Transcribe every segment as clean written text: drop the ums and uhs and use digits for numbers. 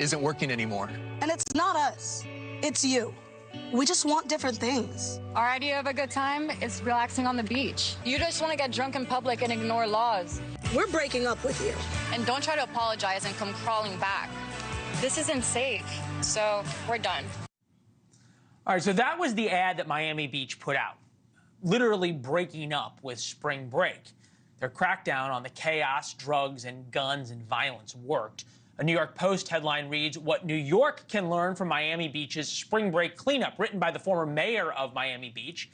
isn't working anymore. And it's not us, it's you. We just want different things. Our idea of a good time is relaxing on the beach. You just want to get drunk in public and ignore laws. We're breaking up with you. And don't try to apologize and come crawling back. This isn't safe, so we're done. All right, so that was the ad that Miami Beach put out, literally breaking up with spring break. Their crackdown on the chaos, drugs, and guns and violence worked. A New York Post headline reads, "What New York Can Learn from Miami Beach's Spring Break Cleanup," written by the former mayor of Miami Beach.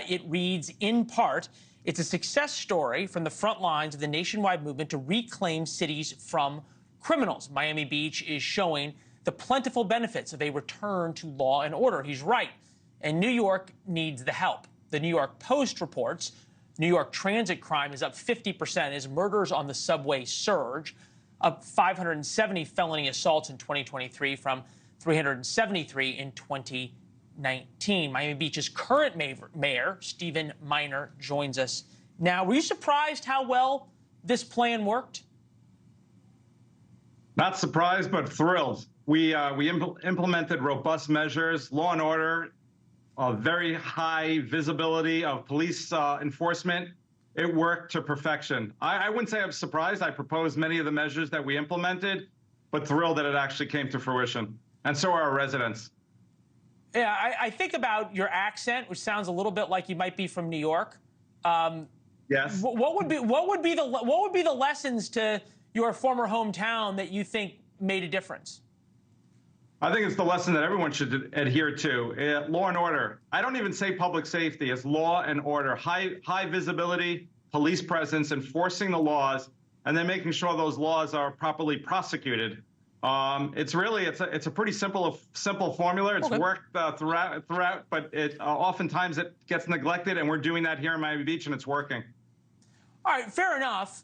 It reads, in part, "It's a success story from the front lines of the nationwide movement to reclaim cities from criminals. Miami Beach is showing the plentiful benefits of a return to law and order." He's right. And New York needs the help. The New York Post reports New York transit crime is up 50% as murders on the subway surge, up 570 felony assaults in 2023 from 373 in 2019. Miami Beach's current mayor, Stephen Miner, joins us now. Were you surprised how well this plan worked? Not surprised, but thrilled. We implemented robust measures, law and order, very high visibility of police enforcement. It worked to perfection. I wouldn't say I'm surprised. I proposed many of the measures that we implemented, but thrilled that it actually came to fruition. And so are our residents. Yeah, I think about your accent, which sounds a little bit like you might be from New York. Yes. What would be the lessons to your former hometown that you think made a difference? I think it's the lesson that everyone should adhere to. Law and order. I don't even say public safety. It's law and order. High visibility, police presence, enforcing the laws, and then making sure those laws are properly prosecuted. It's a pretty simple formula. It's worked throughout, but oftentimes it gets neglected, and we're doing that here in Miami Beach, and it's working. All right, fair enough.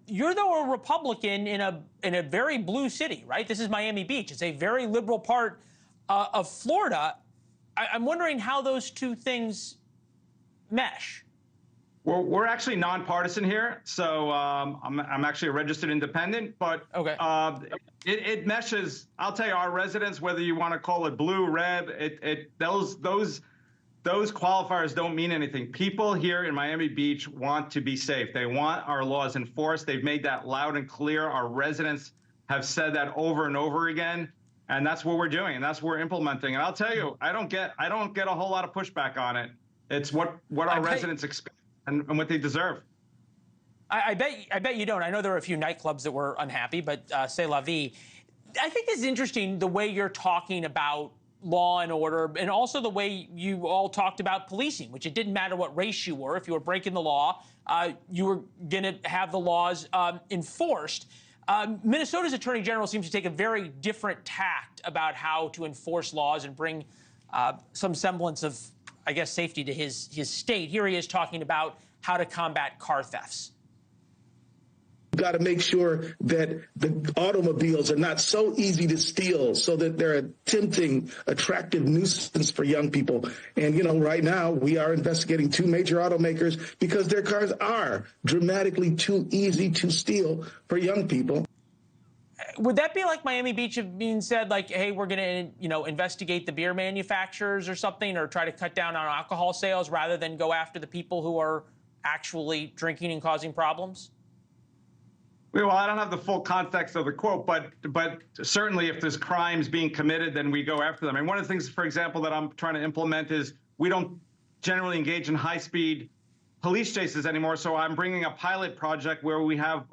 You're, though, a Republican in a very blue city, right? This is Miami Beach. It's a very liberal part of Florida. I'm wondering how those two things mesh. We're actually nonpartisan here, so I'm actually a registered independent, but it meshes. I'll tell you, our residents, whether you want to call it blue, red, those qualifiers don't mean anything. People here in Miami Beach want to be safe. They want our laws enforced. They've made that loud and clear. Our residents have said that over and over again, and that's what we're doing, and that's what we're implementing. And I'll tell you, I don't get a whole lot of pushback on it. It's what our residents expect and what they deserve. I bet you don't. I know there were a few nightclubs that were unhappy, but c'est la vie. I think this is interesting, the way you're talking about law and order, and also the way you all talked about policing, which it didn't matter what race you were. If you were breaking the law, you were going to have the laws enforced. Minnesota's Attorney General seems to take a very different tact about how to enforce laws and bring some semblance of, I guess, safety to his state. Here he is talking about how to combat car thefts. We've got to make sure that the automobiles are not so easy to steal so that they're a tempting, attractive nuisance for young people. And, you know, right now we are investigating 2 major automakers because their cars are dramatically too easy to steal for young people. Would that be like Miami Beach being said, like, hey, we're going to, you know, investigate the beer manufacturers or something, or try to cut down on alcohol sales rather than go after the people who are actually drinking and causing problems? Well, I don't have the full context of the quote, but certainly if there's crimes being committed, then we go after them. And one of the things, for example, that I'm trying to implement is we don't generally engage in high-speed police chases anymore. So I'm bringing a pilot project where we have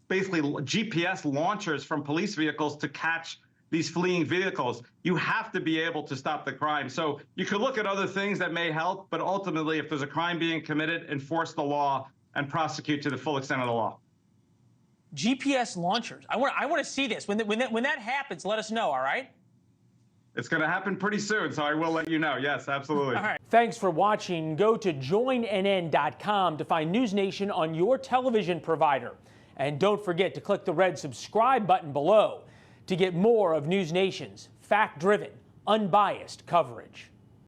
basically GPS launchers from police vehicles to catch these fleeing vehicles. You have to be able to stop the crime. So you could look at other things that may help, but ultimately, if there's a crime being committed, enforce the law and prosecute to the full extent of the law. GPS launchers. I want to see this. When that happens, let us know, all right? It's going to happen pretty soon, so I will let you know. Yes, absolutely. All right. Thanks for watching. Go to joinnn.com to find NewsNation on your television provider. And don't forget to click the red subscribe button below to get more of NewsNation's fact-driven, unbiased coverage.